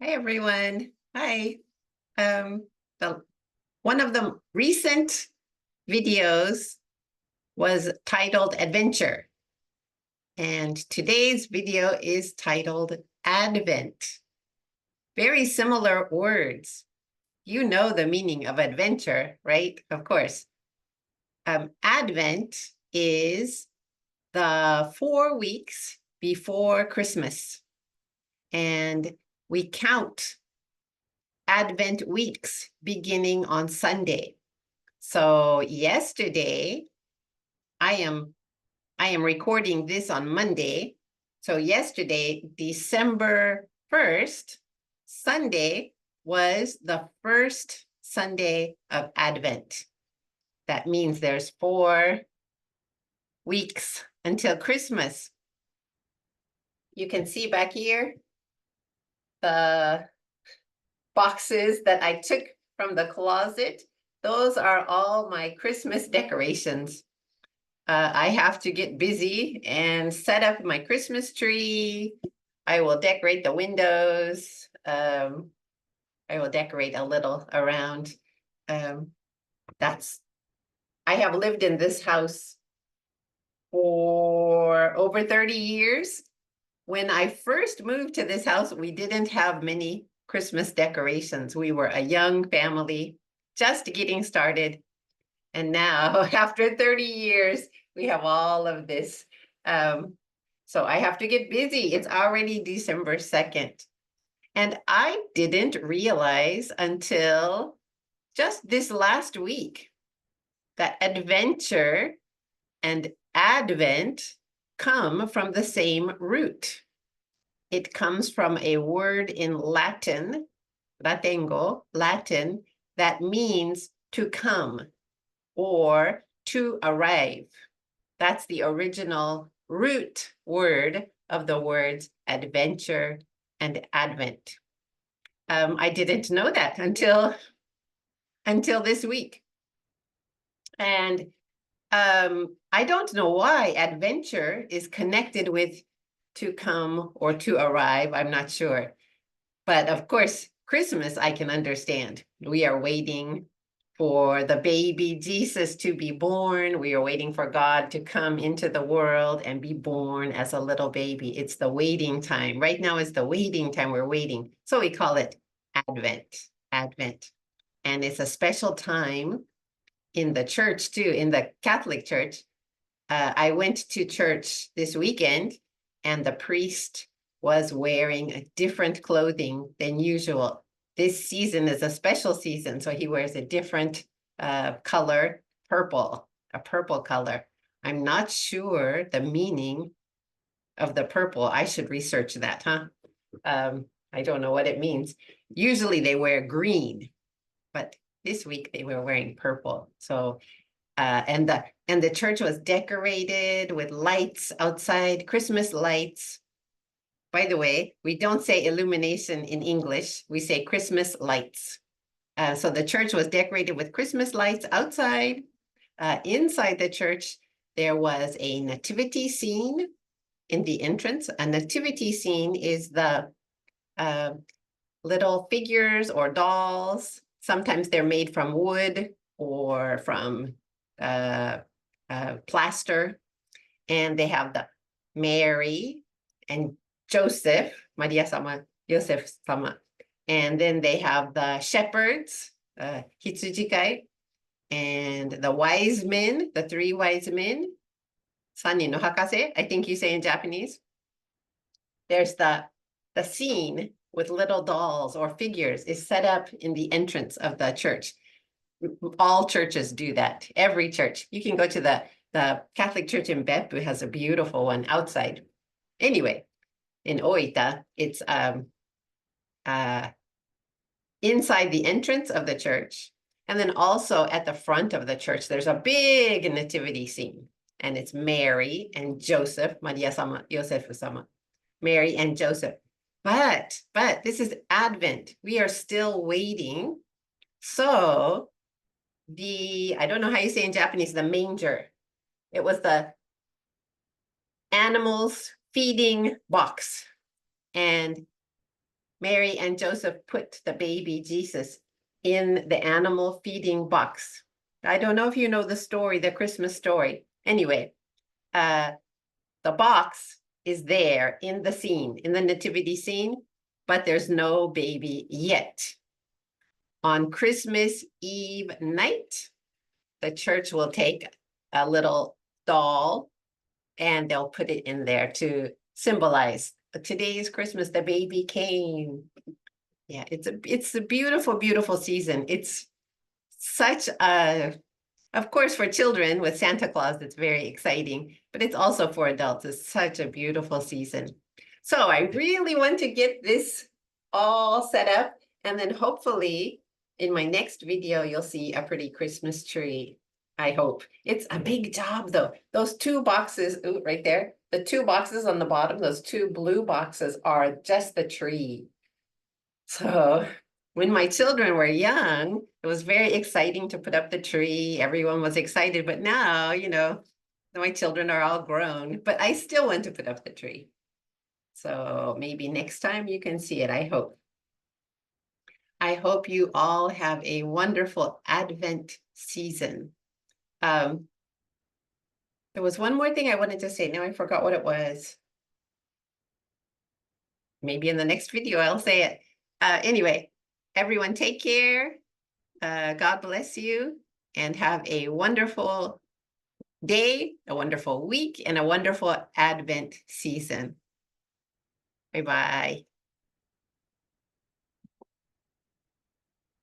Hi, everyone. Hi. Um, the one of the recent videos was titled Adventure, and today's video is titled Advent. Very similar words. You know the meaning of adventure, right? Of course. Advent is the 4 weeks before Christmas, and we count Advent weeks beginning on Sunday. So yesterday, I am recording this on Monday. So yesterday, December 1st, Sunday was the first Sunday of Advent. That means there's 4 weeks until Christmas. You can see back here the boxes that I took from the closet. Those are all my Christmas decorations. I have to get busy and set up my Christmas tree. I will decorate the windows. I will decorate a little around. That's, I have lived in this house for over 30 years. When I first moved to this house, we didn't have many Christmas decorations. We were a young family, just getting started. And now, after 30 years, we have all of this. So I have to get busy. It's already December 2nd. And I didn't realize until just this last week that adventure and Advent come from the same root. It comes from a word in Latin, latengo, Latin, that means to come or to arrive. That's the original root word of the words adventure and Advent. I didn't know that until this week. And I don't know why adventure is connected with to come or to arrive. I'm not sure. But of course, Christmas, I can understand. We are waiting for the baby Jesus to be born. We are waiting for God to come into the world and be born as a little baby. It's the waiting time. Right now is the waiting time. We're waiting. So we call it Advent, Advent. And it's a special time in the church too, in the Catholic Church. I went to church this weekend and the priest was wearing a different clothing than usual. This season is a special season, so he wears a different color, purple, a purple color. I'm not sure the meaning of the purple. I should research that, huh? I don't know what it means. Usually they wear green, but this week they were wearing purple. So and the church was decorated with lights outside, Christmas lights. By the way, we don't say illumination in English, we say Christmas lights. So the church was decorated with Christmas lights outside. Inside the church, there was a nativity scene in the entrance. A nativity scene is the little figures or dolls. Sometimes they're made from wood or from plaster. And they have the Mary and Joseph, Maria sama, Joseph sama. And then they have the shepherds, Hitsujikai, and the wise men, the 3 wise men, Sanni no Hakase, I think you say in Japanese. There's the scene with little dolls or figures is set up in the entrance of the church. All churches do that, every church. You can go to the Catholic Church in Beppu has a beautiful one outside. Anyway, in Oita, it's inside the entrance of the church. And then also at the front of the church, there's a big nativity scene. And it's Mary and Joseph, Maria sama, Joseph sama, Mary and Joseph. But this is Advent. We are still waiting. So I don't know how you say in Japanese, the manger. It was the animals feeding box. And Mary and Joseph put the baby Jesus in the animal feeding box. I don't know if you know the story, the Christmas story. Anyway, the box is there in the scene, in the nativity scene, but there's no baby yet. On Christmas Eve night, the church will take a little doll and they'll put it in there to symbolize today's Christmas, the baby came. Yeah, it's a beautiful, beautiful season. It's such a, of course, for children with Santa Claus, it's very exciting, but it's also for adults. It's such a beautiful season. So I really want to get this all set up, and then hopefully in my next video, you'll see a pretty Christmas tree. I hope. It's a big job though. Those two boxes, ooh, right there, the two boxes on the bottom, those two blue boxes are just the tree. So when my children were young, it was very exciting to put up the tree. Everyone was excited, but now, my children are all grown, but I still want to put up the tree. So maybe next time you can see it, I hope. I hope you all have a wonderful Advent season. There was one more thing I wanted to say. Now I forgot what it was. Maybe in the next video I'll say it. Anyway, everyone take care. God bless you and have a wonderful day, a wonderful week, and a wonderful Advent season. Bye-bye.